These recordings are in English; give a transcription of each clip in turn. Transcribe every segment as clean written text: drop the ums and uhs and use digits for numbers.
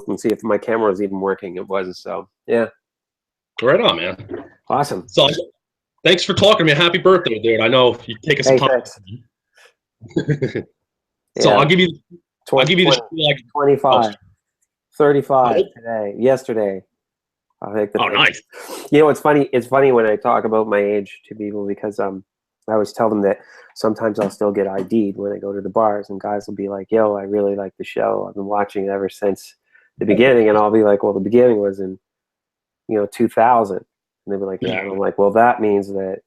and see if my camera was even working. It was, so yeah. Right on, man. Awesome. So thanks for talking to me. Happy birthday, dude. I know you take us some time. Thanks. So Yeah. I'll give you the 25, 35 today, yesterday. I'll take the picture. Nice. You know, it's funny. It's funny when I talk about my age to people because I always tell them that sometimes I'll still get ID'd when I go to the bars, and guys will be like, "Yo, I really like the show. I've been watching it ever since the beginning," and I'll be like, "Well, the beginning was in 2000," and they'll be like, "Yeah," and I'm like, "Well, that means that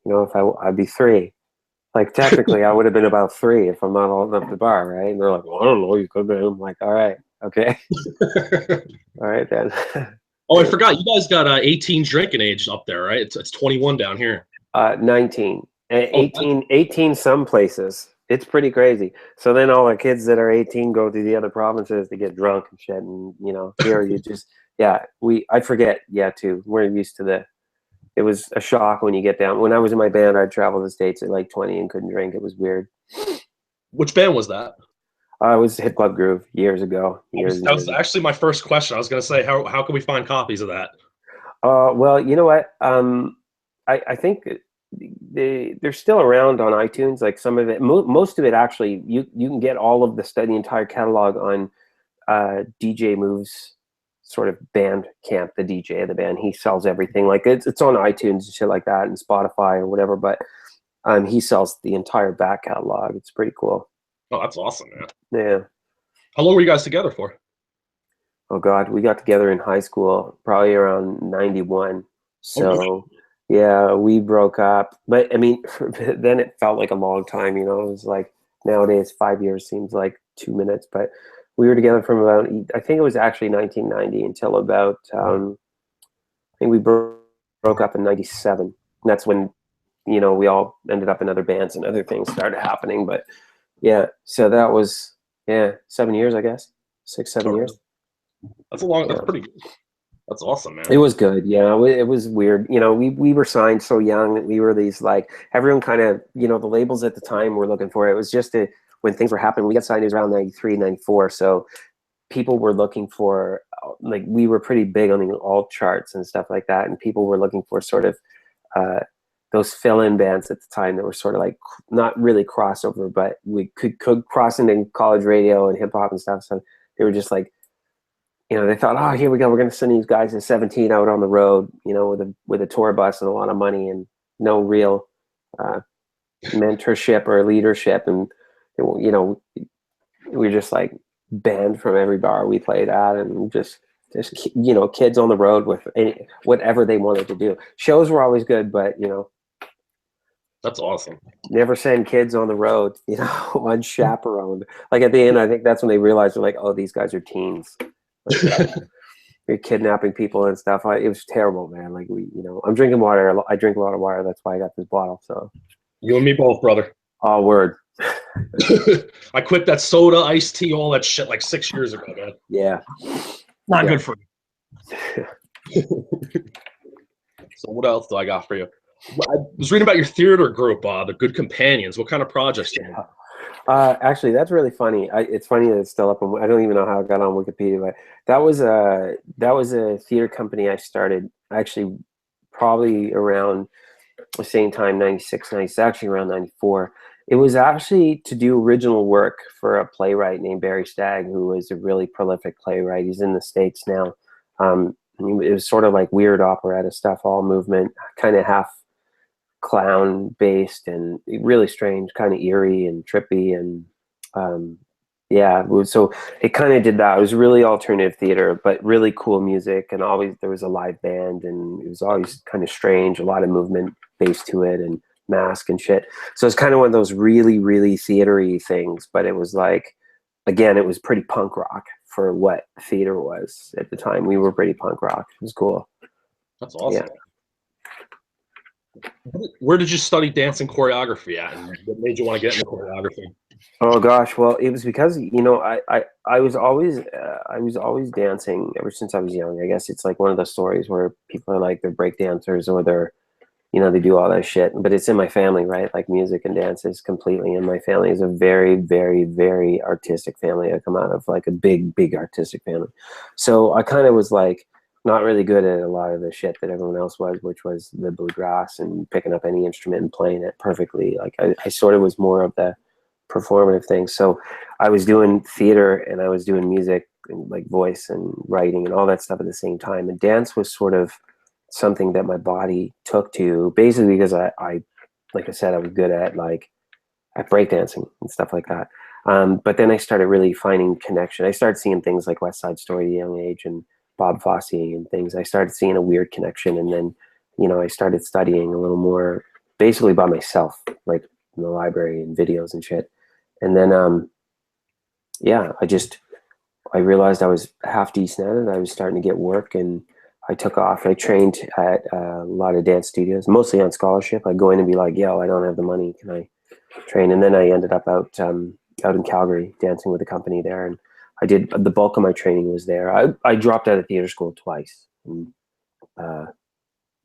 if I'd be 3." Like, technically, I would have been about 3 if I'm not old enough to bar, right? And they're like, "Well, I don't know. You could be." I'm like, "All right, okay, all right then." Oh, I forgot. You guys got 18 drinking age up there, right? It's 21 down here. 19, 18 some places. It's pretty crazy. So then all the kids that are 18 go to the other provinces to get drunk and shit. And here you just I forget too. We're used to it was a shock when you get down. When I was in my band, I'd travel the States at like 20 and couldn't drink. It was weird. Which band was that? It was Hip Club Groove years ago. That was actually my first question. I was going to say, how can we find copies of that? Well, you know what? I think they're still around on iTunes. Like some of it, most of it actually, you can get all of the entire catalog on DJ Move's sort of band camp. The DJ of the band, he sells everything. Like it's on iTunes and shit like that, and Spotify or whatever. But he sells the entire back catalog. It's pretty cool. Oh, that's awesome, man. Yeah. How long were you guys together for? Oh God, we got together in high school, probably around 91. So yeah, we broke up. But I mean, then it felt like a long time, It was like nowadays 5 years seems like 2 minutes. But we were together from about, I think it was actually 1990 until about, I think we broke up in 97. And that's when, we all ended up in other bands and other things started happening. But yeah, so that was, 7 years, I guess. 6, 7 years. That's that's pretty good. That's awesome, man. It was good. Yeah, it was weird. We were signed so young that we were these, like, everyone kind of, the labels at the time were looking for it. It was just when things were happening. We got signed, it was around 93, 94. So people were looking for, like, we were pretty big on the alt charts and stuff like that. And people were looking for sort of those fill-in bands at the time that were sort of like not really crossover, but we could cross into college radio and hip hop and stuff. So they were just like, they thought, oh, here we go. We're going to send these guys at 17 out on the road, with a tour bus and a lot of money and no real mentorship or leadership. And, we were just like banned from every bar we played at, and just kids on the road with whatever they wanted to do. Shows were always good, but, that's awesome. Never send kids on the road, unchaperoned. Like at the end, I think that's when they realized, they're like, oh, these guys are teens. Like, you're kidnapping people and stuff. It was terrible, man. Like I'm drinking water. I drink a lot of water. That's why I got this bottle. So you and me both, brother. Oh, word. I quit that soda, iced tea, all that shit like 6 years ago, man. Yeah. Not good for you. So what else do I got for you? I was reading about your theater group, the Good Companions. What kind of projects do you have? Actually, that's really funny. It's funny that it's still up. I don't even know how it got on Wikipedia, but that was a theater company I started actually probably around the same time, 96, 97, actually around 94. It was actually to do original work for a playwright named Barry Stagg, who is a really prolific playwright. He's in the States now. It was sort of like weird operetta stuff, all movement, kind of half clown based and really strange, kind of eerie and trippy. And so it kind of did that. It was really alternative theater, but really cool music. And always there was a live band, and it was always kind of strange, a lot of movement based to it and mask and shit. So it's kind of one of those really, really theatery things, but it was like, again, it was pretty punk rock for what theater was at the time. We were pretty punk rock. It was cool. That's awesome. Yeah. Where did you study dance and choreography at, and what made you want to get into choreography? Oh gosh, well, it was because I was always dancing ever since I was young. I guess it's like one of those stories where people are like they're break dancers or they're you know, they do all that shit, but it's in my family, right? Like music and dance is completely in my family. It's a very, very, very artistic family. I come out of like a big, big artistic family. So I kind of was like not really good at a lot of the shit that everyone else was, which was the bluegrass and picking up any instrument and playing it perfectly. Like I sort of was more of the performative thing. So I was doing theater and I was doing music and like voice and writing and all that stuff at the same time. And dance was sort of something that my body took to, basically because I like I said, I was good at like at breakdancing and stuff like that. But then I started really finding connection. I started seeing things like West Side Story at a young age and Bob Fosse and things. I started seeing a weird connection, and then, you know, I started studying a little more, basically by myself, like in the library and videos and shit. And then, yeah, I realized I was half decent at it. I was starting to get work, and I took off. I trained at a lot of dance studios, mostly on scholarship. I'd go in and be like, yo, I don't have the money. Can I train? And then I ended up out in Calgary dancing with a company there. And I did, the bulk of my training was there. I dropped out of theater school twice. And,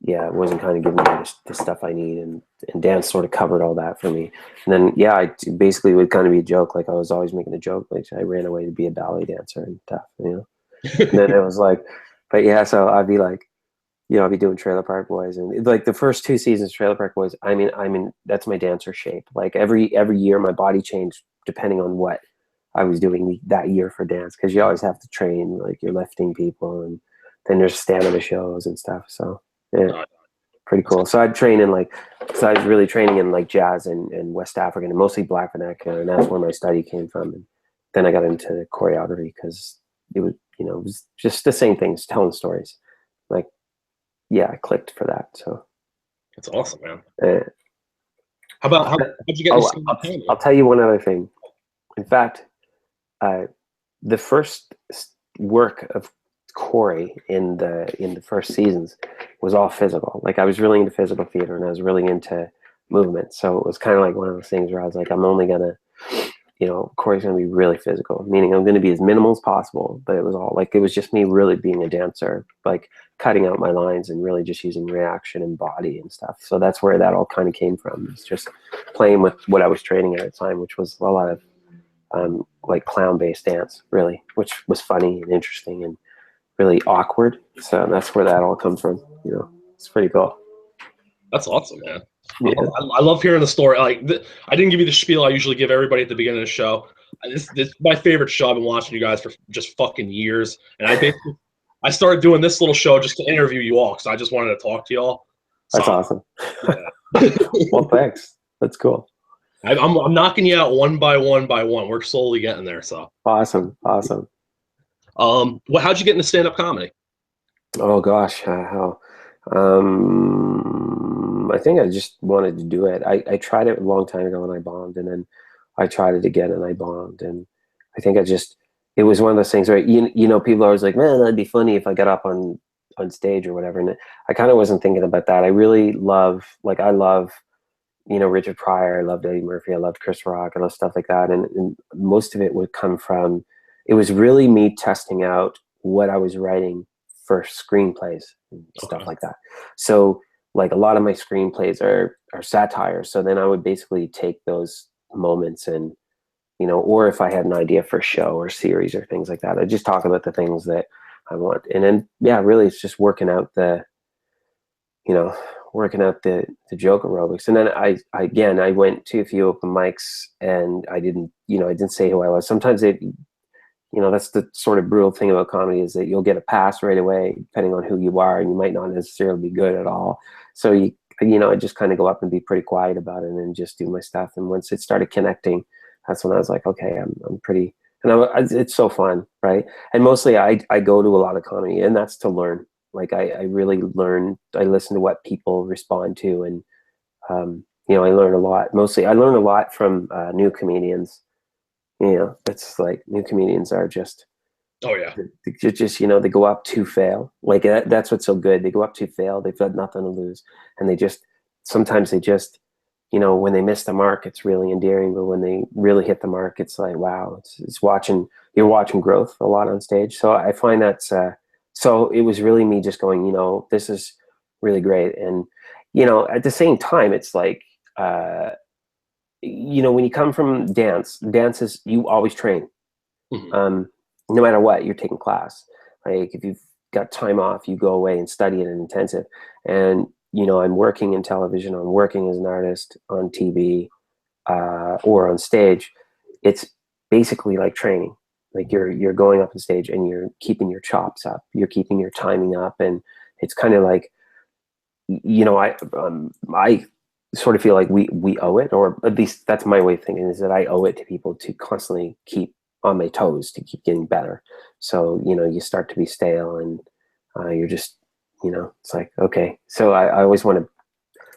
yeah, it wasn't kind of giving me the stuff I need. And dance sort of covered all that for me. And then, yeah, I basically would kind of be a joke. Like I was always making a joke. Like I ran away to be a ballet dancer and stuff, you know? And then it was like, but yeah, so I'd be like, you know, I'd be doing Trailer Park Boys, and like the first 2 seasons of Trailer Park Boys, I mean, that's my dancer shape. Like every year, my body changed depending on what I was doing that year for dance, because you always have to train, like you're lifting people, and then there's stamina shows and stuff. So yeah, pretty cool. So I'd train in like, so I was really training in like jazz and West African and mostly Black vernacular, and that's where my study came from. And then I got into choreography because it was, you know, it was just the same things, telling stories. Like, yeah, I clicked for that. So That's awesome, man. How'd you get oh, into I'll tell you one other thing. In fact, the first work of Cory in the first seasons was all physical. Like I was really into physical theater, and I was really into movement. So it was kind of like one of those things where I was like, I'm only gonna, you know, Cory's gonna be really physical, meaning I'm gonna be as minimal as possible. But it was all like, it was just me really being a dancer, like cutting out my lines and really just using reaction and body and stuff. So that's where that all kind of came from. It's just playing with what I was training at the time, which was a lot of like clown-based dance, really, which was funny and interesting and really awkward. So that's where that all comes from. You know, it's pretty cool. That's awesome, man. Yeah. I love hearing the story. Like, I didn't give you the spiel I usually give everybody at the beginning of the show. This is my favorite show. I've been watching you guys for just fucking years, and I started doing this little show just to interview you all because I just wanted to talk to y'all. That's awesome. Yeah. Well, thanks. That's cool. I'm knocking you out one by one by one. We're slowly getting there. So awesome. Well, how'd you get into stand-up comedy? Oh gosh, how? I think I just wanted to do it. I tried it a long time ago and I bombed, and then I tried it again and I bombed. And I think it was one of those things where, you know, people are always like, man, that'd be funny if I got up on stage or whatever. And I kind of wasn't thinking about that. I really love, I love, you know, Richard Pryor. I loved Eddie Murphy. I loved Chris Rock. I love stuff like that. And most of it would come from, it was really me testing out what I was writing for screenplays and stuff like that. So like a lot of my screenplays are satire. So then I would basically take those moments and, you know, or if I had an idea for a show or series or things like that, I'd just talk about the things that I want. And then, yeah, really it's just working out the joke aerobics. And then I went to a few open mics and I didn't say who I was. Sometimes that's the sort of brutal thing about comedy, is that you'll get a pass right away depending on who you are, and you might not necessarily be good at all. So I just kind of go up and be pretty quiet about it and just do my stuff. And once it started connecting, that's when I was like, okay, I'm pretty, and it's so fun, right? And mostly I go to a lot of comedy, and that's to learn. Like I really learn. I listen to what people respond to, and I learn a lot. Mostly, I learn a lot from new comedians. You know, it's like new comedians are just, oh yeah, just they go up to fail. Like that's what's so good. They go up to fail. They've got nothing to lose, and sometimes they just, when they miss the mark, it's really endearing. But when they really hit the mark, it's like, wow, you're watching growth a lot on stage. So I find that's so it was really me just going, this is really great. And you know, at the same time, it's like, you know, when you come from dance is, you always train. No matter what, you're taking class. Like if you've got time off, you go away and study it in intensive. And, you know, I'm working in television, I'm working as an artist on TV, or on stage. It's basically like training. Like you're going up on stage and you're keeping your chops up, you're keeping your timing up. And it's kind of like, you know, I sort of feel like we owe it, or at least that's my way of thinking, is that I owe it to people to constantly keep on my toes, to keep getting better. So, you know, you start to be stale, and you're just, you know, it's like, okay. So I always want to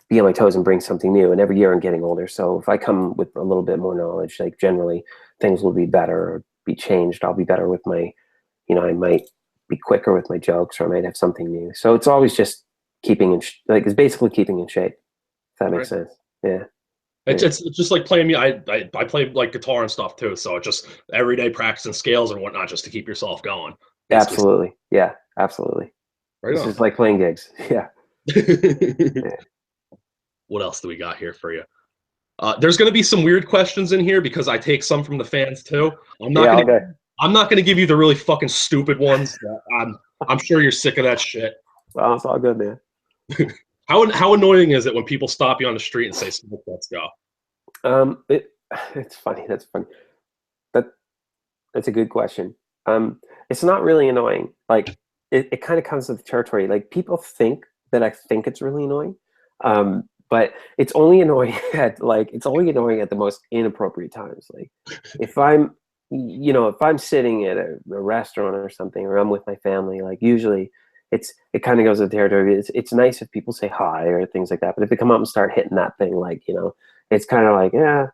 be on my toes and bring something new. And every year I'm getting older. So if I come with a little bit more knowledge, like generally things will be better or be changed. I'll be better with my, you know, I might be quicker with my jokes, or I might have something new. So it's always just keeping in, like, it's basically keeping in shape. If that makes sense. Yeah. It's just like playing me. I play like guitar and stuff too. So just everyday practicing scales and whatnot, just to keep yourself going. Basically. Absolutely. Yeah, absolutely. Right this on. is like playing gigs. Yeah. Yeah. What else do we got here for you? There's going to be some weird questions in here because I take some from the fans too. I'm not going to give you the really fucking stupid ones. I'm sure you're sick of that shit. Well, it's all good, man. How annoying is it when people stop you on the street and say, "Smoke, let's go"? It's funny. That's funny. That's a good question. It's not really annoying. Like it kind of comes with the territory. Like people think that I think it's really annoying, but it's only annoying at the most inappropriate times. Like if I'm, you know, if I'm sitting at a restaurant or something, or I'm with my family, like usually it kind of goes with the territory. It's nice if people say hi or things like that, but if they come up and start hitting that thing, like, you know, it's kind of like, yeah,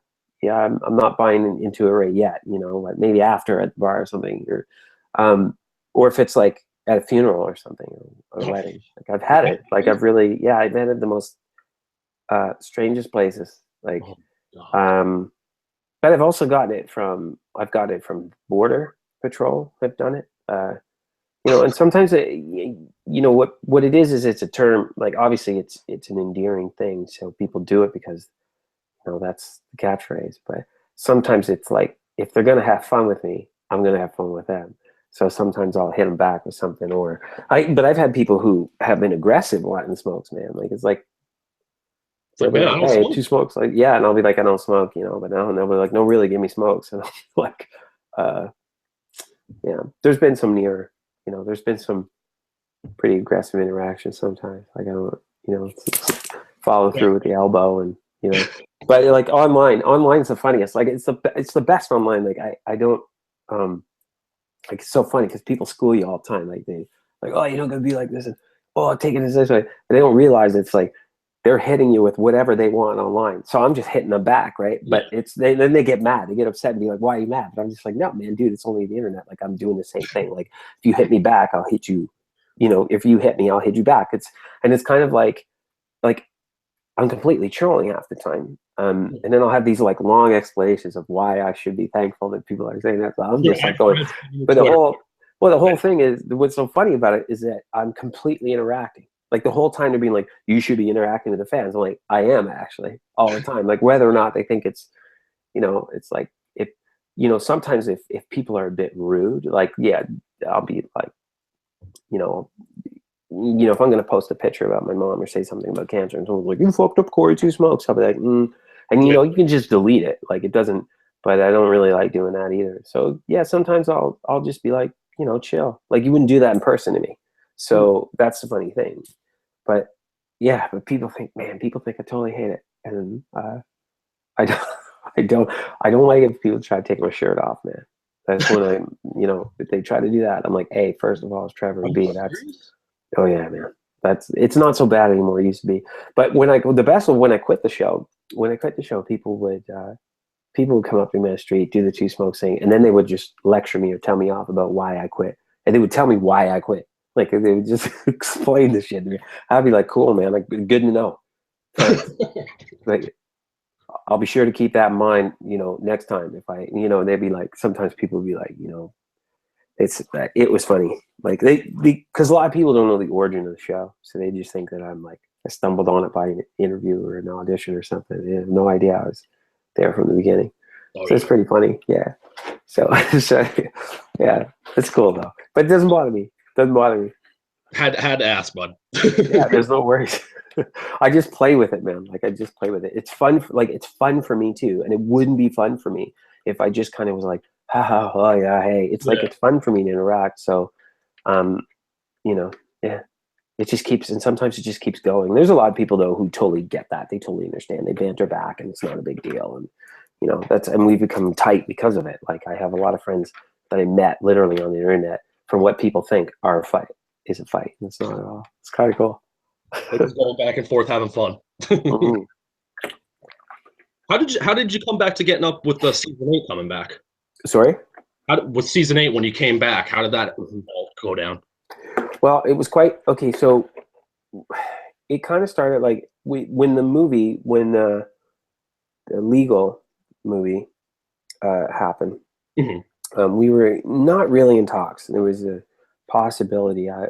I'm not buying into it right yet, you know, like maybe after at the bar or something, or if it's like at a funeral or something, or a wedding. Like I've had it, like I've been at the most strangest places, like, but I've also gotten it from Border Patrol. I've done it, you know, and sometimes you know what it is it's a term, like obviously it's an endearing thing, so people do it because, you know, that's the catchphrase. But sometimes it's like, if they're gonna have fun with me, I'm gonna have fun with them. So sometimes I'll hit them back with something, but I've had people who have been aggressive wanting smokes, man. Like it's like, man, I don't hey, smoke. 2 smokes, like, yeah, and I'll be like, I don't smoke, you know, but no, and they'll be like, no, really, give me smokes, and I'll be like, yeah, there's been some pretty aggressive interactions sometimes. Like I don't, you know, follow through with the elbow, and, you know, but like online's the funniest. Like it's the best online. Like I don't, like it's so funny because people school you all the time. Like oh, you're not gonna be like this, and oh, take it this way. And they don't realize it's like they're hitting you with whatever they want online. So I'm just hitting them back, right? But then they get mad, they get upset and be like, why are you mad? But I'm just like, no, man, dude, it's only the internet. Like I'm doing the same thing. Like if you hit me back, I'll hit you. You know, if you hit me, I'll hit you back. It's kind of like I'm completely trolling half the time. And then I'll have these like long explanations of why I should be thankful that people are saying that. So I'm just like going, but the whole thing is, what's so funny about it is that I'm completely interacting. Like the whole time they're being like, you should be interacting with the fans. I'm like, I am actually all the time. Like whether or not they think it's, you know, it's like, if, you know, sometimes if people are a bit rude, like, yeah, I'll be like, you know, if I'm going to post a picture about my mom or say something about cancer, and someone's like, you fucked up Cory, 2 smokes, I'll be like, and you know, you can just delete it. Like it doesn't, but I don't really like doing that either. So yeah, sometimes I'll just be like, you know, chill. Like you wouldn't do that in person to me. So that's the funny thing. But yeah, but people think I totally hate it. And I don't, I don't like it if people try to take my shirt off, man. That's when you know, if they try to do that, I'm like, A, first of all, it's Trevor, and B, oh yeah, man. It's not so bad anymore. It used to be. But the best was when I quit the show. When I quit the show, people would come up to me on the street, do the 2 smokes thing, and then they would just lecture me or tell me off about why I quit. And they would tell me why I quit. Like they would just explain the shit to me. I'd be like, cool, man. Like, good to know. Like, I'll be sure to keep that in mind, you know, next time. If I, you know, they'd be like, sometimes people would be like, you know, it was funny. Like because a lot of people don't know the origin of the show, so they just think that I'm like I stumbled on it by an interview or an audition or something. I had no idea I was there from the beginning. Oh So yeah. it's pretty funny. Yeah. So, so yeah, it's cool though. But it doesn't bother me. Doesn't bother me. Had to ask, bud. Yeah, there's no worries. I just play with it, man. Like I just play with it. It's fun. Like it's fun for me too, and it wouldn't be fun for me if I just kind of was like, ha ha, oh yeah, hey. It's like Yeah. it's fun for me to interact. So, um, you know, yeah, it just keeps, and sometimes it just keeps going. There's a lot of people though who totally get that. They totally understand. They banter back, and it's not a big deal. And and we've become tight because of it. Like I have a lot of friends that I met literally on the internet for what people think are a fight is a fight. It's not at all. It's kind of cool. We're just going back and forth having fun. Mhm. How did you come back to getting up with the season 8 coming back? Sorry? With season 8 when you came back, how did that all go down? Well, it was quite okay. So it kind of started like when the legal movie happened. Mhm. We were not really in talks. There was a possibility. I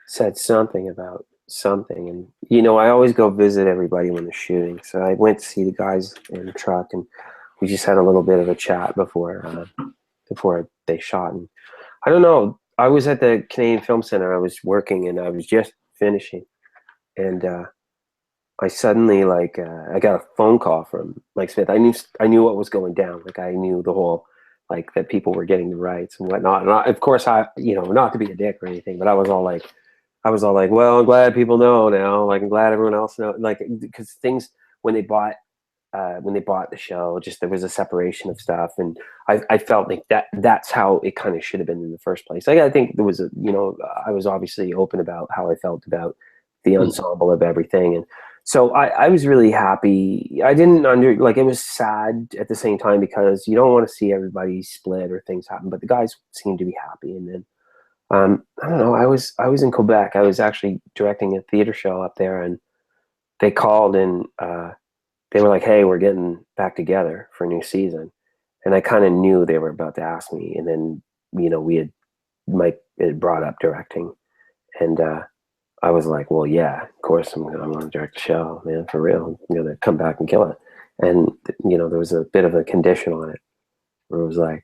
said something about something, and I always go visit everybody when they're shooting. So I went to see the guys in the truck, and we just had a little bit of a chat before they shot. And I don't know. I was at the Canadian Film Center. I was working, and I was just finishing, and I suddenly I got a phone call from Mike Smith. I knew what was going down. Like I knew the whole that people were getting the rights and whatnot. And of course, not to be a dick or anything, but I was all like, well, I'm glad people know now. Like I'm glad everyone else knows. Like because things when they bought the show, just there was a separation of stuff, and I felt like that's how it kind of should have been in the first place. Like I think there was I was obviously open about how I felt about the ensemble of everything, and so I was really happy. I didn't it was sad at the same time because you don't want to see everybody split or things happen, but the guys seemed to be happy, and then I don't know. I was in Quebec. I was actually directing a theater show up there, and they called and they were like, "Hey, we're getting back together for a new season," and I kind of knew they were about to ask me. And then Mike had brought up directing, and I was like, "Well, yeah, of course I'm going to direct the show, man, for real. I'm going to come back and kill it." And there was a bit of a condition on it where it was like,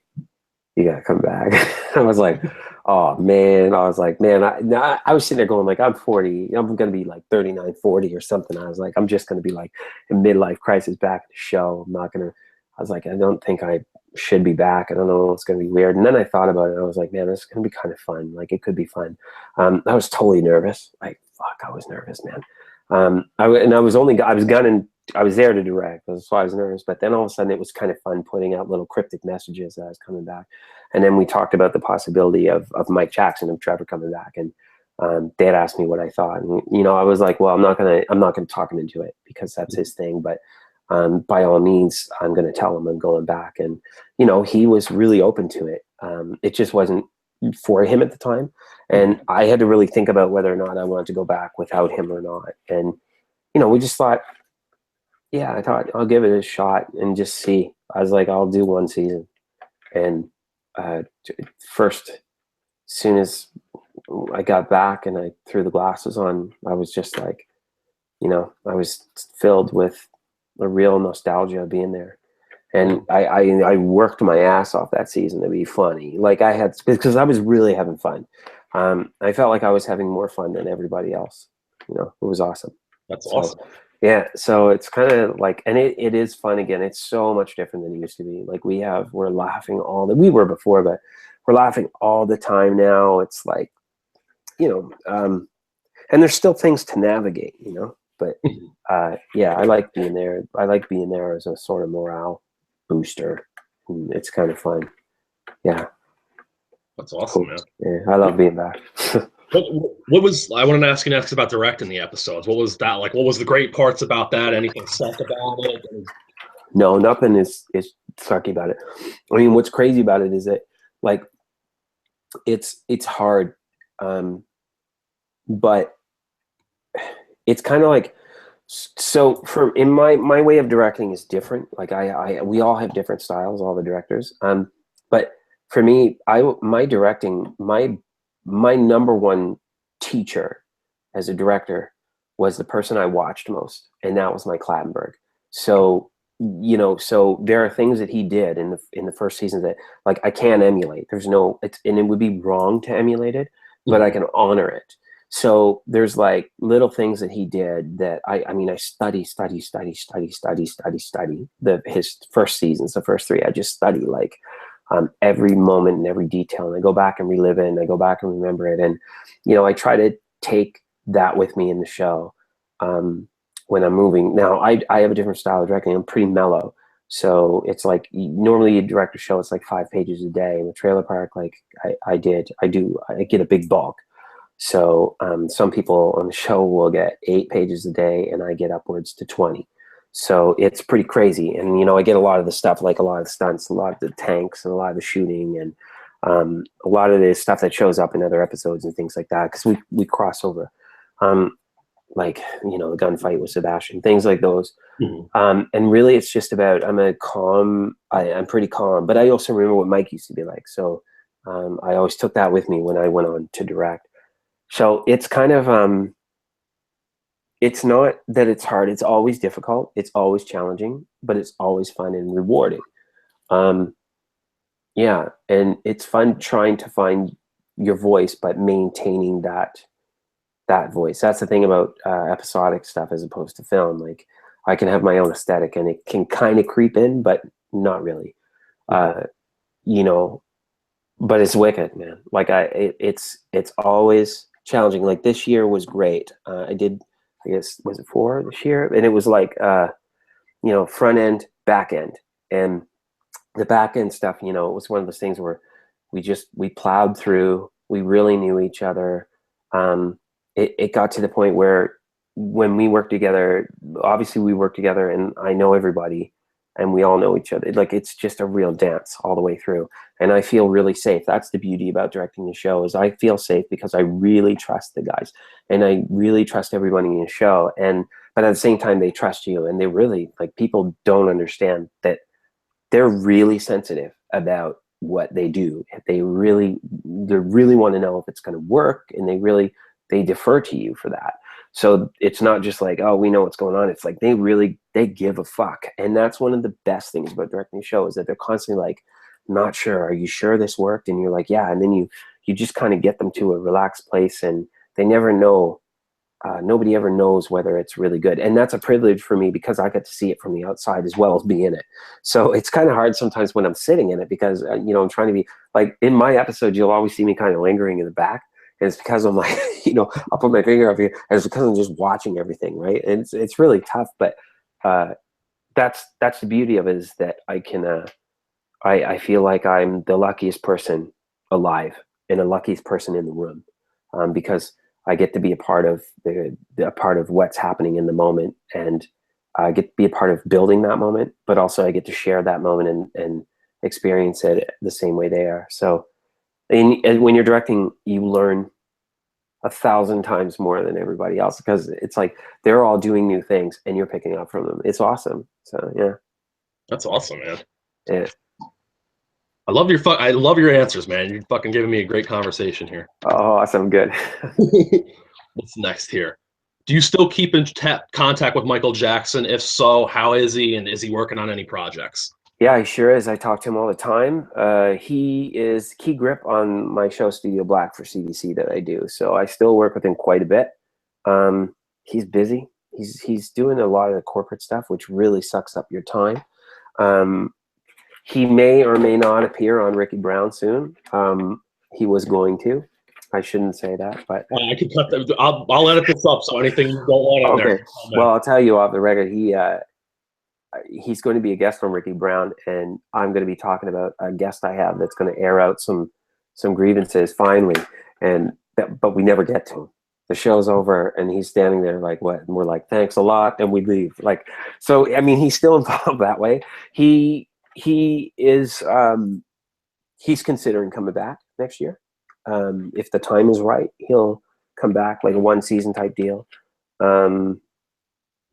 "You gotta come back." I was like, "Oh man!" I was like, "Man," I was sitting there going like, "I'm 40. I'm gonna be like 39, 40 or something." I was like, "I'm just gonna be like a midlife crisis back at the show. I'm not gonna." I was like, "I don't think I should be back. I don't know. It's gonna be weird." And then I thought about it. I was like, "Man, this is gonna be kind of fun. Like, it could be fun." I was totally nervous. Like, fuck, I was nervous, man. I was gunning. I was there to direct. That's why I was nervous. But then all of a sudden, it was kind of fun putting out little cryptic messages that I was coming back. And then we talked about the possibility of Mike Jackson and Trevor coming back, and they had asked me what I thought, and I was like, well, I'm not gonna talk him into it because that's his thing, but by all means, I'm gonna tell him I'm going back, and he was really open to it. It just wasn't for him at the time, and I had to really think about whether or not I wanted to go back without him or not, and we just thought, yeah, I thought I'll give it a shot and just see. I was like, I'll do one season, and uh, first, soon as I got back and I threw the glasses on, I was just like, I was filled with a real nostalgia of being there. And I worked my ass off that season to be funny. Like because I was really having fun. I felt like I was having more fun than everybody else. It was awesome. That's So, awesome. yeah, so it's kind of like, and it is fun again. It's so much different than it used to be. Like we're laughing we were before, but we're laughing all the time now. It's like, and there's still things to navigate, but yeah, I like being there. I like being there as a sort of morale booster. And it's kind of fun. Yeah. That's awesome, Cool. man. Yeah, I love being back. What was I wanted to ask you next about directing the episodes? What was that like? What was the great parts about that? Anything suck about it? No, nothing is sucky about it. I mean, what's crazy about it is that like it's hard, but it's kind of like, so for in my way of directing is different. Like we all have different styles, all the directors. But for me, my directing, my number one teacher as a director was the person I watched most, and that was Mike Clattenburg. So, you know, so there are things that he did in the first season that like I can't emulate. There's no, and it would be wrong to emulate it, but I can honor it. So there's like little things that he did that I mean, I study his first seasons, the first three. I just study like every moment and every detail, and I go back and relive it, and I go back and remember it, and you know, I try to take that with me in the show when I'm moving. Now, I have a different style of directing. I'm pretty mellow, so it's like normally you direct a show, it's like 5 pages a day. In the trailer park, like I get a big bulk. So some people on the show will get 8 pages a day, and I get upwards to 20. So it's pretty crazy. And, you know, I get a lot of the stuff, like a lot of the stunts, a lot of the tanks, and a lot of the shooting, and a lot of the stuff that shows up in other episodes and things like that, because we cross over. Like, you know, the gunfight with Sebastian, things like those. And really it's just about, I'm pretty calm, but I also remember what Mike used to be like. So I always took that with me when I went on to direct. So it's kind of, it's not that it's hard. It's always difficult. It's always challenging, but it's always fun and rewarding. Yeah. And it's fun trying to find your voice, but maintaining that voice. That's the thing about episodic stuff as opposed to film. Like I can have my own aesthetic and it can kind of creep in, but not really, you know, but it's wicked, man. Like it's always challenging. Like this year was great. I guess, was it 4 this year? And it was like, you know, front end, back end. And the back end stuff, you know, it was one of those things where we plowed through, we really knew each other. It got to the point where when we work together, obviously we work together and I know everybody and we all know each other. Like it's just a real dance all the way through. And I feel really safe. That's the beauty about directing the show, is I feel safe because I really trust the guys and I really trust everybody in the show. But at the same time, they trust you, and they really, like, people don't understand that they're really sensitive about what they do. They really want to know if it's going to work, and they defer to you for that. So it's not just like, oh, we know what's going on. It's like they give a fuck. And that's one of the best things about directing a show, is that they're constantly like, not sure, are you sure this worked? And you're like, yeah. And then you just kind of get them to a relaxed place, and they never know. Nobody ever knows whether it's really good. And that's a privilege for me because I get to see it from the outside as well as be in it. So it's kind of hard sometimes when I'm sitting in it because, you know, I'm trying to be like, in my episode, you'll always see me kind of lingering in the back. And it's because I'm like, you know, I'll put my finger up here, and it's because I'm just watching everything, right? And it's really tough, but that's the beauty of it, is that I can, I feel like I'm the luckiest person alive and the luckiest person in the room, because I get to be a part of a part of what's happening in the moment, and I get to be a part of building that moment, but also I get to share that moment and experience it the same way they are. So, and when you're directing, you learn 1,000 times more than everybody else, because it's like they're all doing new things and you're picking up from them. It's awesome. So yeah, That's awesome, man. yeah. I love your answers, man. You're fucking giving me a great conversation here. Oh, awesome, good. What's next here? Do you still keep in contact with Michael Jackson? If so, how is he, and is he working on any projects? Yeah, he sure is. I talk to him all the time. He is key grip on my show Studio Black for CBC that I do. So I still work with him quite a bit. He's busy. He's doing a lot of the corporate stuff, which really sucks up your time. He may or may not appear on Ricky Brown soon. He was going to. I shouldn't say that, but I can cut that. I'll edit this up, so anything you don't want in there. Well, I'll tell you off the record, he's going to be a guest on Ricky Brown, and I'm going to be talking about a guest I have that's going to air out some grievances finally, but we never get to him. The show's over, and he's standing there like, what? And we're like, thanks a lot, and we leave. Like, so I mean, he's still involved that way. He is he's considering coming back next year. If the time is right, he'll come back, like a 1-season type deal. You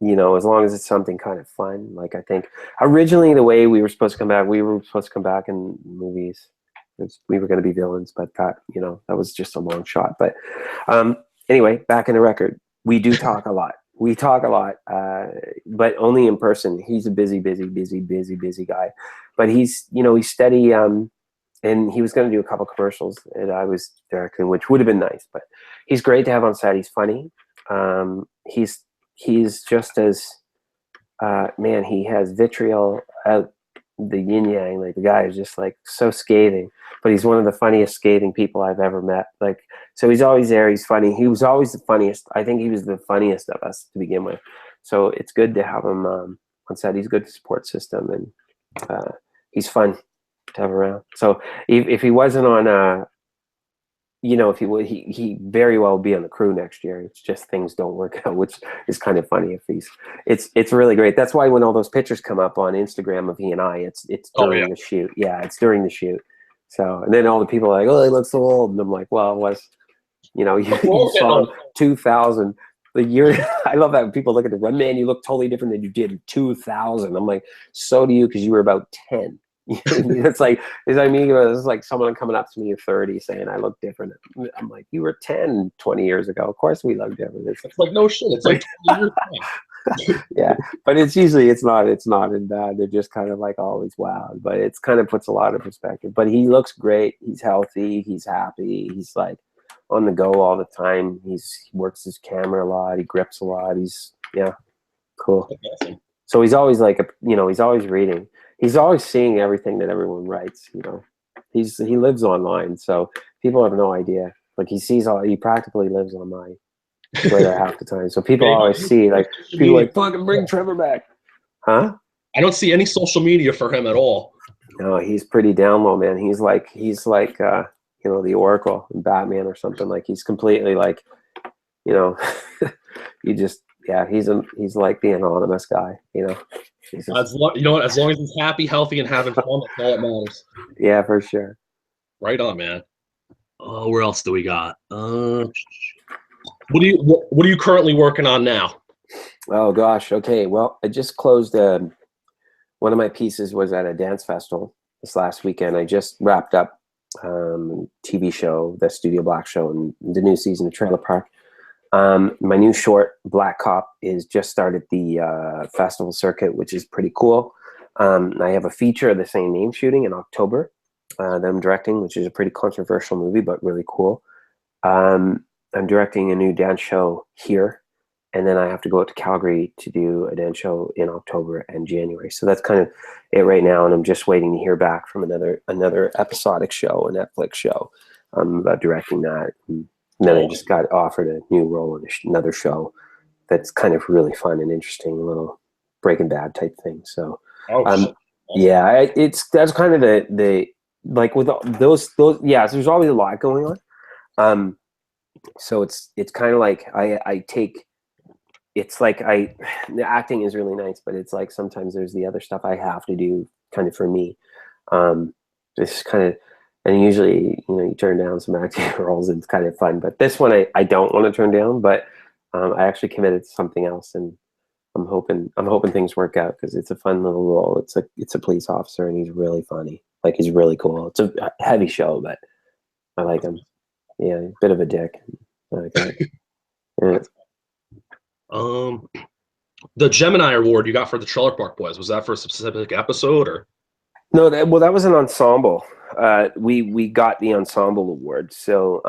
know, as long as it's something kind of fun. Like, I think originally the way we were supposed to come back in movies. We were going to be villains, but that, you know, that was just a long shot. But anyway, back in the record. We do talk a lot. We talk a lot, but only in person. He's a busy guy. But he's, he's steady. And he was going to do a couple commercials that I was directing, which would have been nice. But he's great to have on set. He's funny. He's just as man. He has vitriol out the yin yang. Like the guy is just like so scathing, but he's one of the funniest scathing people I've ever met. Like, so he's always there. He's funny. He was always the funniest. I think he was the funniest of us to begin with. So it's good to have him on set. He's a good support system, and he's fun to have around. So if he wasn't on, if he would, he very well be on the crew next year. It's just things don't work out, which is kind of funny. It's really great. That's why when all those pictures come up on Instagram of he and I, it's during the shoot. Yeah, it's during the shoot. So, and then all the people are like, oh, they look so old, and I'm like, well, it was, you saw 2000. The year, I love that when people look at the run, man, you look totally different than you did in 2000. I'm like, so do you, because you were about 10. It's like, it's like someone coming up to me at 30 saying I look different. I'm like, you were 10 20 years ago. Of course we look different. It's like, no shit. It's like 20 years ago. Yeah, but it's not in bad. They're just kind of like always wowed, but it's kind of puts a lot of perspective. But he looks great. He's healthy. He's happy. He's like on the go all the time. He works his camera a lot. He grips a lot. He's cool. Awesome. So he's always like he's always reading. He's always seeing everything that everyone writes. He lives online, so people have no idea. Like he practically lives on my Twitter half the time. So people always see people like fucking bring Trevor back, huh? I don't see any social media for him at all. No, he's pretty down low, man. He's like the Oracle in Batman or something. Like he's completely like, you just. Yeah, he's like the anonymous guy, As long as he's happy, healthy, and having fun, that's all that matters. Yeah, for sure. Right on, man. Where else do we got? What are you currently working on now? Oh gosh, okay. Well, I just closed. One of my pieces was at a dance festival this last weekend. I just wrapped up TV show, the Studio Black show, and the new season of Trailer Park. My new short, Black Cop, is just started the festival circuit, which is pretty cool. I have a feature of the same name shooting in October that I'm directing, which is a pretty controversial movie, but really cool. I'm directing a new dance show here, and then I have to go out to Calgary to do a dance show in October and January. So that's kind of it right now, and I'm just waiting to hear back from another episodic show, a Netflix show, about directing that. And then I just got offered a new role in another show that's kind of really fun and interesting, a little Breaking Bad type thing. So, yeah, that's kind of the like with those yeah. So there's always a lot going on. So it's kind of like I take. It's like the acting is really nice, but it's like sometimes there's the other stuff I have to do kind of for me. This kind of. And usually, you turn down some acting roles. It's kind of fun. But this one, I don't want to turn down. But I actually committed to something else, and I'm hoping things work out because it's a fun little role. It's a police officer, and he's really funny. Like he's really cool. It's a heavy show, but I like him. Yeah, a bit of a dick. I like that. Yeah. The Gemini Award you got for the Trailer Park Boys, was that for a specific episode or? No, that was an ensemble. We got the ensemble award. So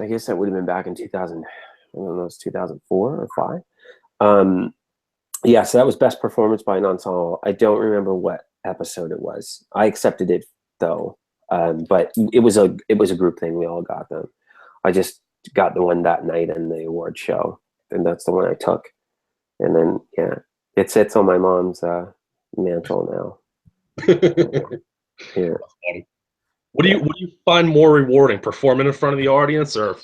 I guess that would have been back in 2000. I don't know, it was 2004 or 5. Yeah, so that was best performance by an ensemble. I don't remember what episode it was. I accepted it though, but it was a group thing. We all got them. I just got the one that night in the award show, and that's the one I took. And then it sits on my mom's mantle now. Yeah. What do you find more rewarding, performing in front of the audience or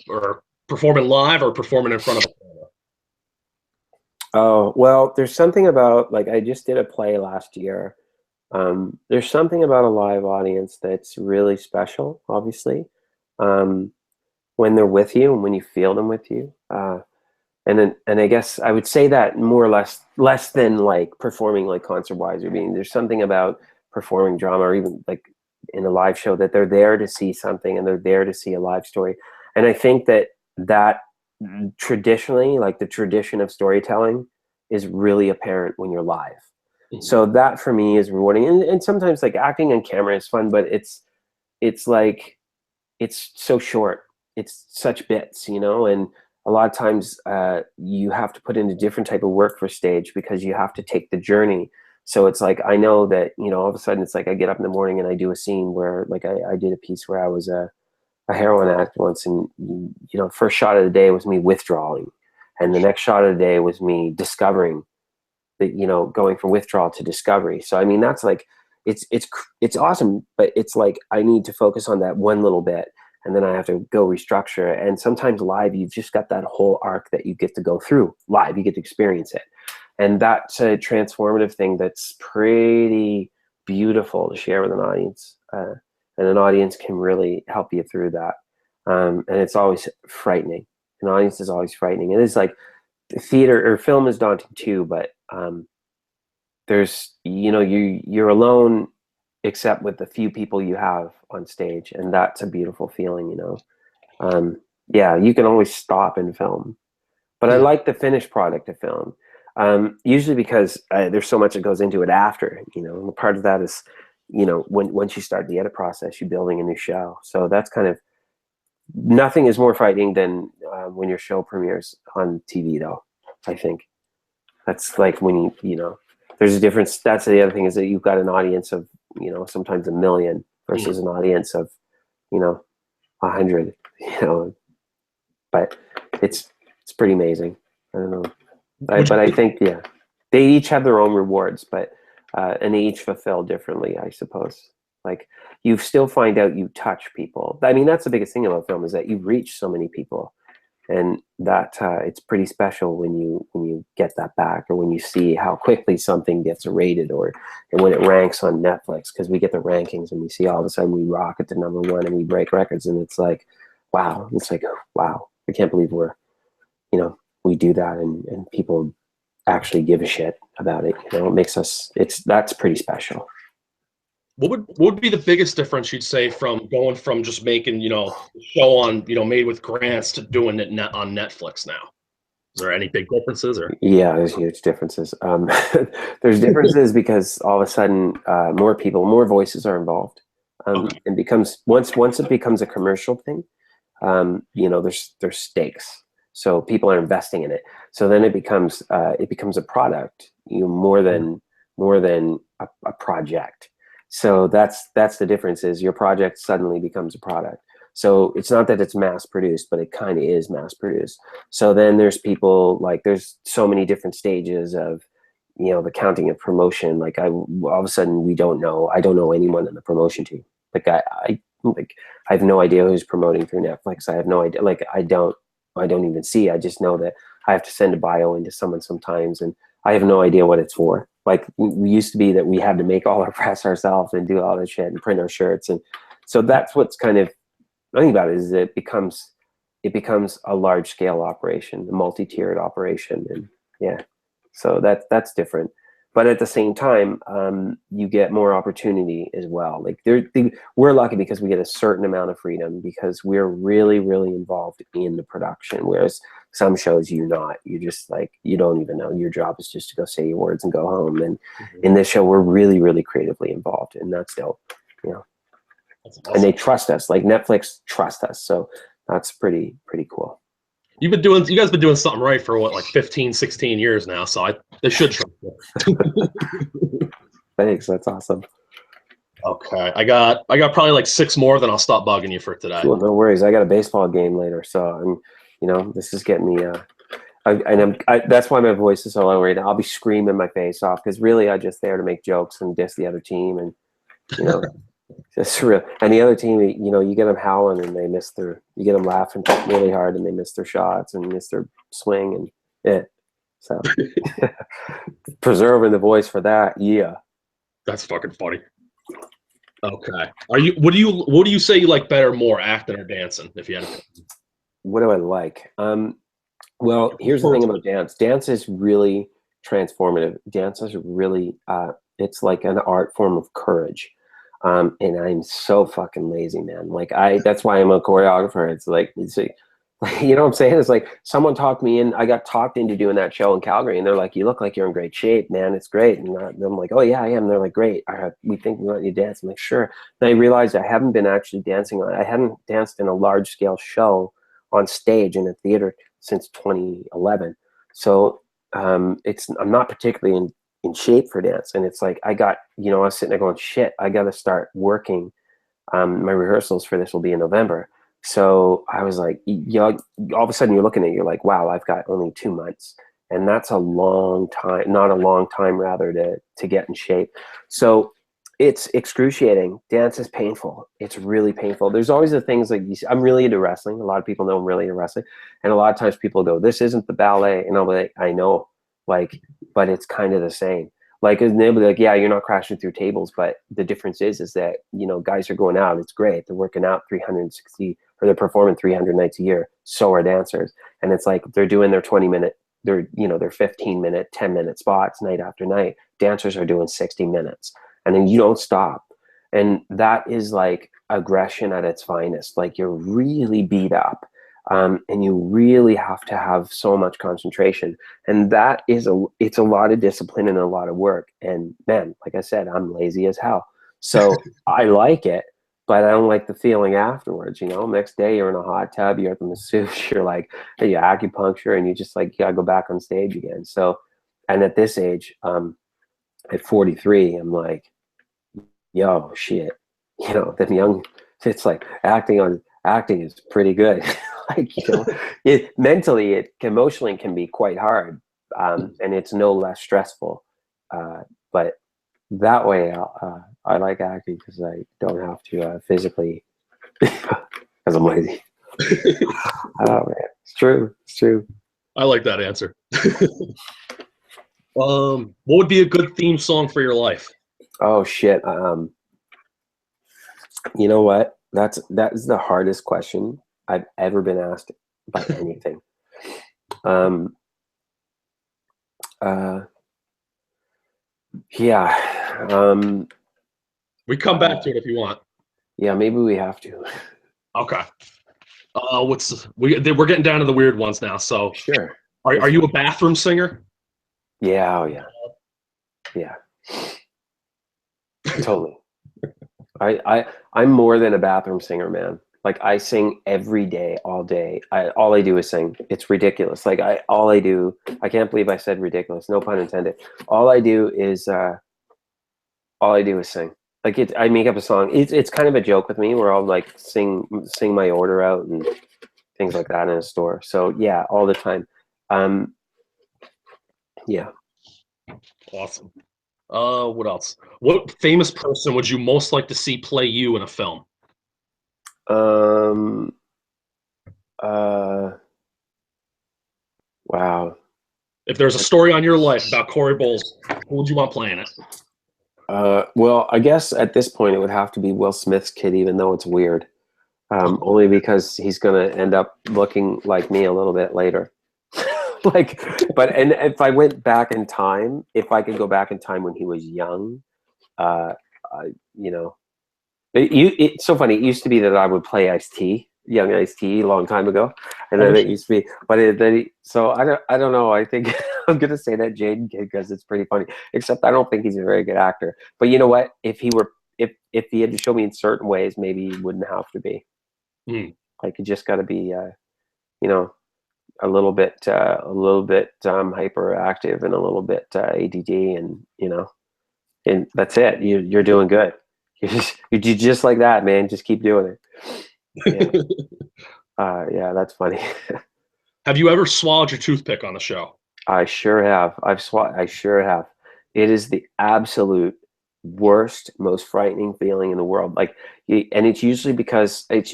performing live or performing in front of the camera? Oh, well, there's something about, like, I just did a play last year. There's something about a live audience that's really special, obviously, when they're with you and when you feel them with you. And I guess I would say that more or less than like performing like concert-wise or being, there's something about performing drama or even like in a live show that they're there to see something and they're there to see a live story. And I think that traditionally, like the tradition of storytelling is really apparent when you're live. Mhm. So that for me is rewarding. And sometimes like acting on camera is fun, but it's like, it's so short. It's such bits, you know, and a lot of times you have to put in a different type of work for stage because you have to take the journey. So it's like, I know that, you know, all of a sudden it's like I get up in the morning and I do a scene where like I did a piece where I was a heroin addict once, and you know, first shot of the day was me withdrawing, and the next shot of the day was me discovering that, you know, going from withdrawal to discovery. So I mean, that's like, it's awesome, but it's like I need to focus on that one little bit, and then I have to go restructure it. And sometimes live, you've just got that whole arc that you get to go through live. You get to experience it, and that's a transformative thing that's pretty beautiful to share with an audience. And an audience can really help you through that. And it's always frightening. An audience is always frightening. It is like theater or film is daunting too, but there's, you know, you're alone except with the few people you have on stage, and that's a beautiful feeling, you know. Yeah, you can always stop and film, but I like the finished product of film, usually because there's so much that goes into it after, you know, and part of that is, you know, once you start the edit process, you're building a new show. So that's kind of, nothing is more frightening than when your show premieres on TV, though. I think that's like when you know, there's a difference. That's the other thing, is that you've got an audience of, you know, sometimes 1 million versus an audience of, you know, 100, you know, but it's pretty amazing. I don't know. But I think, yeah, they each have their own rewards, but and they each fulfill differently, I suppose. Like, you still find out you touch people. I mean, that's the biggest thing about film, is that you reach so many people, and that it's pretty special when you get that back, or when you see how quickly something gets rated, or and when it ranks on Netflix, because we get the rankings and we see all of a sudden we rocket to #1 and we break records, and it's like, wow, it's like, wow, I can't believe we're, you know, we do that, and people actually give a shit about it. You know, it makes us, that's pretty special. What would be the biggest difference you'd say from going from just making, you know, a show on, you know, Made with Grants to doing it on Netflix now? Is there any big differences, or? Yeah, there's huge differences. There's differences because all of a sudden more people, more voices are involved, Okay. and becomes, once it becomes a commercial thing, you know, there's stakes. So people are investing in it. So then it becomes a product, you know, more than a project. So that's the difference, is your project suddenly becomes a product. So it's not that it's mass produced, but it kind of is mass produced. So then there's people, like, there's so many different stages of, you know, the counting of promotion. Like, all of a sudden I don't know anyone in the promotion team. Like I have no idea who's promoting through Netflix. I have no idea. Like, I don't even see. I just know that I have to send a bio into someone sometimes, and I have no idea what it's for. Like, we used to be that we had to make all our press ourselves and do all this shit and print our shirts, and so that's what's kind of, the thing about it is it becomes a large scale operation, a multi-tiered operation, and yeah, so that's different. But at the same time, you get more opportunity as well. Like, we're lucky because we get a certain amount of freedom, because we're really, really involved in the production. Whereas some shows, you're just like, you don't even know. Your job is just to go say your words and go home. And in this show, we're really, really creatively involved, and that's dope. You know, That's and awesome. they trust us. Like, Netflix trusts us, so that's pretty cool. You guys been doing something right for what, like 15, 16 years now, so they should trust you. Thanks, that's awesome. Okay. I got probably like 6 more, then I'll stop bugging you for today. Cool, no worries. I got a baseball game later, so you know, this is getting me. That's why my voice is so low right now. I'll be screaming my face off, because really I'm just there to make jokes and diss the other team, and you know, just real. And the other team, you know, you get them howling and you get them laughing really hard and they miss their shots and miss their swing, and yeah. So preserving the voice for that, yeah. That's fucking funny. Okay. What do you say you like better, more acting or dancing, if you had to? What do I like? Well, here's the thing about dance. Dance is really transformative. Dance is really, it's like an art form of courage. And I'm so fucking lazy, man. Like, that's why I'm a choreographer. It's like, Like, you know what I'm saying? It's like someone talked me in. I got talked into doing that show in Calgary, and they're like, "You look like you're in great shape, man. It's great." And I'm like, "Oh yeah, I am." And they're like, "Great. We think we want you to dance." I'm like, "Sure." And I realized I haven't been actually dancing on. I hadn't danced in a large scale show on stage in a theater since 2011. So I'm not particularly in shape for dance. And it's like I got, I was sitting there going, "Shit, I got to start working." My rehearsals for this will be in November. So I was like, all of a sudden you're looking at it, you're like, wow, I've got only 2 months. And that's a long time, not a long time rather, to get in shape. So it's excruciating. Dance is painful. It's really painful. There's always the things like, I'm really into wrestling. A lot of people know I'm really into wrestling. And a lot of times people go, this isn't the ballet. And I'll be like, I know, like, but it's kind of the same. Like, and they'll be like, yeah, you're not crashing through tables, but the difference is that, guys are going out. It's great. They're working out 360, or they're performing 300 nights a year. So are dancers. And it's like, they're doing their 20-minute, their 15-minute, 10-minute spots night after night. Dancers are doing 60 minutes. And then you don't stop. And that is like aggression at its finest. Like, you're really beat up. And you really have to have so much concentration, and that is it's a lot of discipline and a lot of work. And man, like I said, I'm lazy as hell, so I like it, but I don't like the feeling afterwards. Next day you're in a hot tub, you're at the masseuse, you're like, hey, you acupuncture, and you just like, you gotta go back on stage again. So, and at this age, at 43, I'm like, yo, shit, them young, it's like acting is pretty good. Like, mentally, emotionally can be quite hard, and it's no less stressful. But that way, I like acting because I don't have to physically, because I'm lazy. Oh man, it's true. It's true. I like that answer. What would be a good theme song for your life? Oh shit. You know what? That is the hardest question I've ever been asked by anything. Yeah. We come back to it if you want. Yeah, maybe we have to. Okay. We're getting down to the weird ones now. So Sure. Are you a bathroom singer? Yeah. Oh yeah. Yeah. Totally. I'm more than a bathroom singer, man. Like, I sing every day, all day. All I do is sing. It's ridiculous. Like, I can't believe I said ridiculous. No pun intended. All I do is sing. Like, I make up a song. It's kind of a joke with me where I'll like sing my order out and things like that in a store. So yeah, all the time. Yeah. Awesome. What else? What famous person would you most like to see play you in a film? Wow. If there's a story on your life about Cory Bowles, who would you want playing it? Well, I guess at this point it would have to be Will Smith's kid, even though it's weird. Only because he's gonna end up looking like me a little bit later. Like, and if I went back in time, if I could go back in time when he was young, uh, you know, it's so funny. It used to be that I would play Ice-T, young Ice-T, a long time ago, and then it used to be. But so I don't know. I think I'm gonna say that Jaden kid because it's pretty funny. Except I don't think he's a very good actor. But you know what? If he had to show me in certain ways, maybe he wouldn't have to be. Like, you just got to be, a little bit hyperactive and a little bit ADD, and and that's it. You're doing good. You do just like that, man. Just keep doing it. Yeah. Yeah, that's funny. Have you ever swallowed your toothpick on the show? I sure have. I sure have. It is the absolute worst, most frightening feeling in the world. Like, and it's usually because of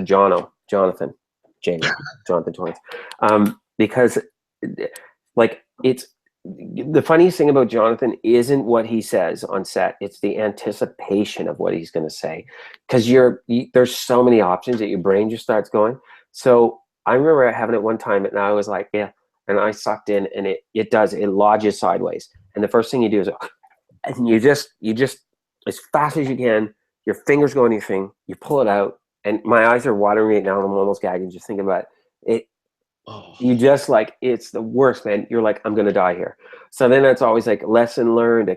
Jonathan Torrance. Because like, it's the funniest thing about Jonathan isn't what he says on set. It's the anticipation of what he's going to say. Because there's so many options that your brain just starts going. So I remember having it one time and I was like, yeah. And I sucked in and it lodges sideways. And the first thing you do is, and you just as fast as you can, your fingers go in your thing, you pull it out, and my eyes are watering right now, and I'm almost gagging just thinking about it. Oh, You just like, it's the worst, man. You're like, I'm gonna die here. So then it's always like lesson learned. I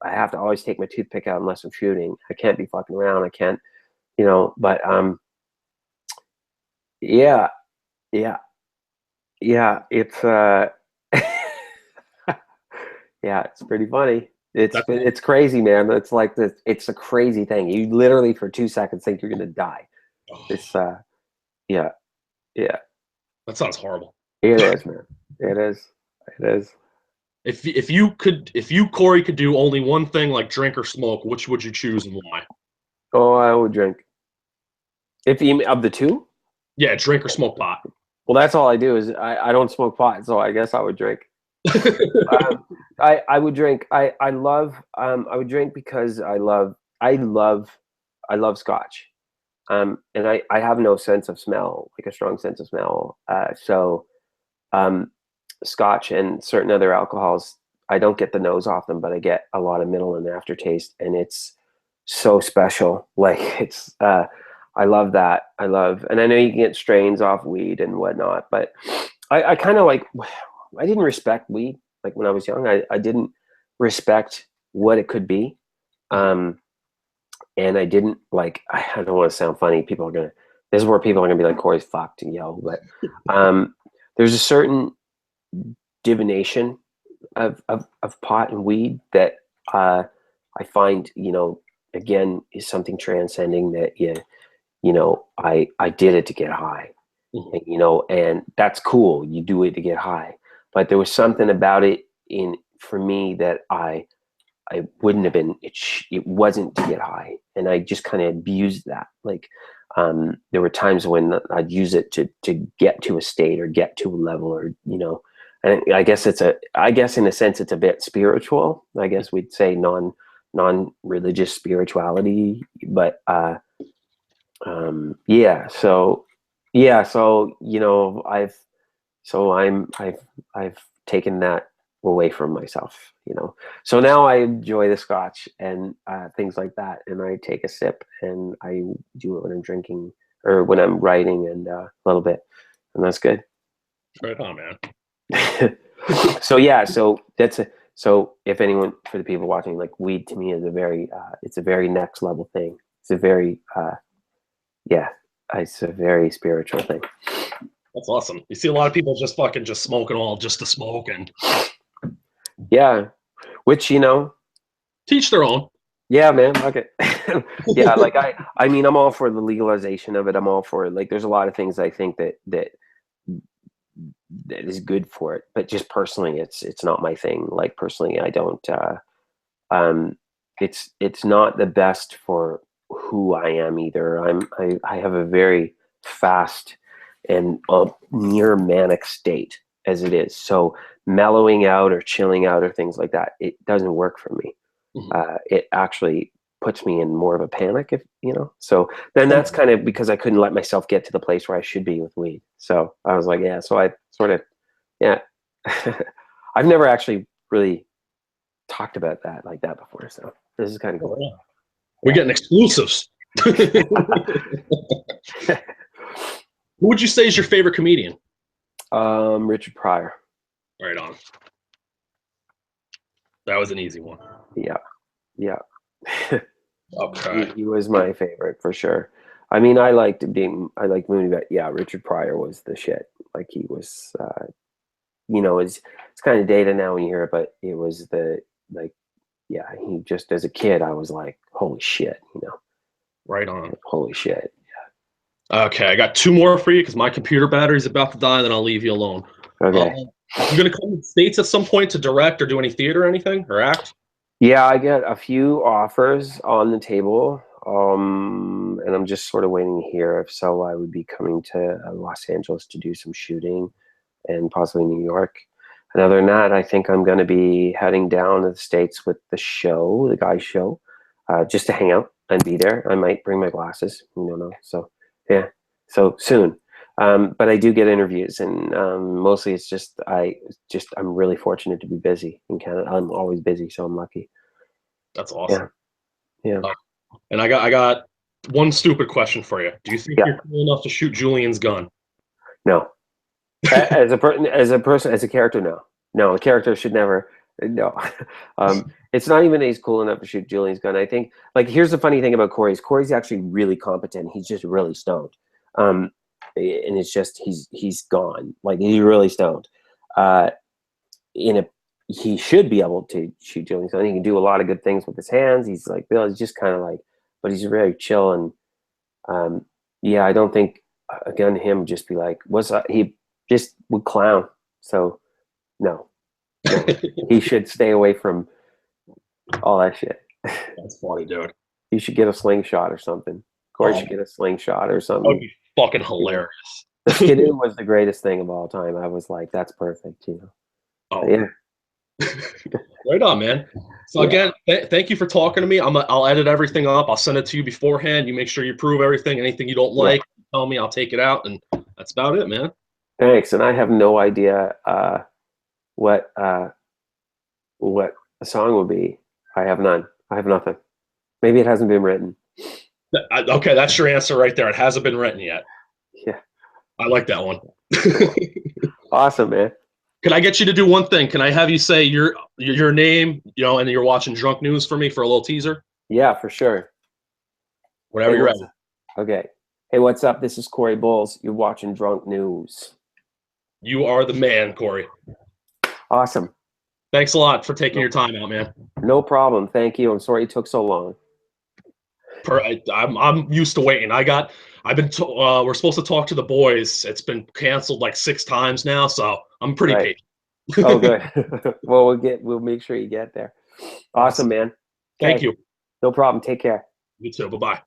have to always take my toothpick out unless I'm shooting. I can't be fucking around. I can't, but yeah, yeah, yeah. It's yeah, it's pretty funny. that's It's crazy, man. It's like this. It's a crazy thing. You literally for 2 seconds think you're gonna die. It's yeah, yeah. that sounds horrible. It is, man. It is. It is. If you Corey could do only one thing like drink or smoke, which would you choose and why? Oh, I would drink. If you of the two, Yeah, drink or smoke pot. well, that's all I do is I don't smoke pot, so I guess I would drink. I would drink. I would drink because I love scotch. And I have no sense of smell, like a strong sense of smell. So scotch and certain other alcohols, I don't get the nose off them, but I get a lot of middle and aftertaste, and it's so special. Like I love that. And I know you can get strains off weed and whatnot, but I kind of like, I didn't respect weed. Like when I was young, I didn't respect what it could be. And I didn't like, I don't want to sound funny. This is where people are gonna be like, Corey's fucked and yell, but there's a certain divination of pot and weed that I find, again, is something transcending that I did it to get high, and that's cool. You do it to get high, but there was something about it for me that I wouldn't have been. It wasn't to get high, and I just kind of abused that. Like there were times when I'd use it to get to a state or get to a level, or and I guess in a sense it's a bit spiritual. I guess we'd say non-religious spirituality, but yeah. So I've taken that away from myself, so now I enjoy the scotch and things like that, and I take a sip and I do it when I'm drinking or when I'm writing, and a little bit, and that's good. Right on, man. So yeah, so if anyone, for the people watching, like weed to me is it's a very next level thing. It's a very it's a very spiritual thing. That's awesome. You see a lot of people just smoking all just to smoke, and yeah, which teach their own. Yeah, man. Okay. Yeah, like I mean, I'm all for the legalization of it. I'm all for it. Like, there's a lot of things I think that is good for it, but just personally, it's not my thing. Like personally, I don't. It's not the best for who I am either. I have a very fast and near manic state as it is. So mellowing out or chilling out or things like that, it doesn't work for me. It actually puts me in more of a panic, so then that's kind of because I couldn't let myself get to the place where I should be with weed. So I was like, yeah, so I sort of, yeah. I've never actually really talked about that like that before, so this is kind of cool. Yeah. We're getting exclusives. Who would you say is your favorite comedian? Richard Pryor. Right on. That was an easy one. Yeah. Okay. He was my favorite for sure. I mean, I liked movie, but yeah, Richard Pryor was the shit. Like he was, it's kind of dated now when you hear it, but it was he just, as a kid, I was like, holy shit, Right on. Holy shit. Okay, I got two more for you because my computer battery's about to die, then I'll leave you alone. Okay. You gonna come to the States at some point to direct or do any theater or anything or act? Yeah, I get a few offers on the table, and I'm just sort of waiting to hear. If so, I would be coming to Los Angeles to do some shooting, and possibly New York. And other than that, I think I'm going to be heading down to the States with the guy's show, just to hang out and be there. I might bring my glasses. You don't know. So yeah, so soon. But I do get interviews, and mostly it's I'm really fortunate to be busy in Canada. I'm always busy, so I'm lucky. That's awesome. Yeah. And I got one stupid question for you. Do you think Yeah. you're cool enough to shoot Julian's gun? No. As a person, as a character, no. No, the character should never. No. It's not even that he's cool enough to shoot Julian's gun. I think, like, here's the funny thing about Corey's actually really competent. He's just really stoned. And it's just he's gone. Like, he's really stoned. He should be able to shoot Julian's gun. He can do a lot of good things with his hands. He's like Bill. He's just kind of like, but he's very chill. And yeah, I don't think again him just be like, what's up? He just would clown. So no. He should stay away from all that shit. That's funny, dude. He should get a slingshot or something. Corey should get a slingshot or That would something. be fucking hilarious. The Skidoo was the greatest thing of all time. I was like, that's perfect, you know. Oh, Yeah. Right on, man. So again, thank you for talking to me. I'll edit everything up. I'll send it to you beforehand. You make sure you prove everything. Anything you don't like, tell me. I'll take it out, and that's about it, man. Thanks. And I have no idea what a song would be. I have none. I have nothing. Maybe it hasn't been written. Okay, that's your answer right there. It hasn't been written yet. Yeah. I like that one. Awesome, man. Can I get you to do one thing? Can I have you say your name, and you're watching Drunk News for me for a little teaser? Yeah, for sure. Whenever you're ready. Okay. Hey, what's up? This is Cory Bowles. You're watching Drunk News. You are the man, Cory. Awesome. Thanks a lot for taking your time out, man. No problem. Thank you. I'm sorry it took so long. I'm used to waiting. We're supposed to talk to the boys. It's been canceled like 6 times now, so I'm pretty patient. Oh, good. Well, we'll make sure you get there. Awesome, man. Thank you. No problem. Take care. You too. Bye-bye.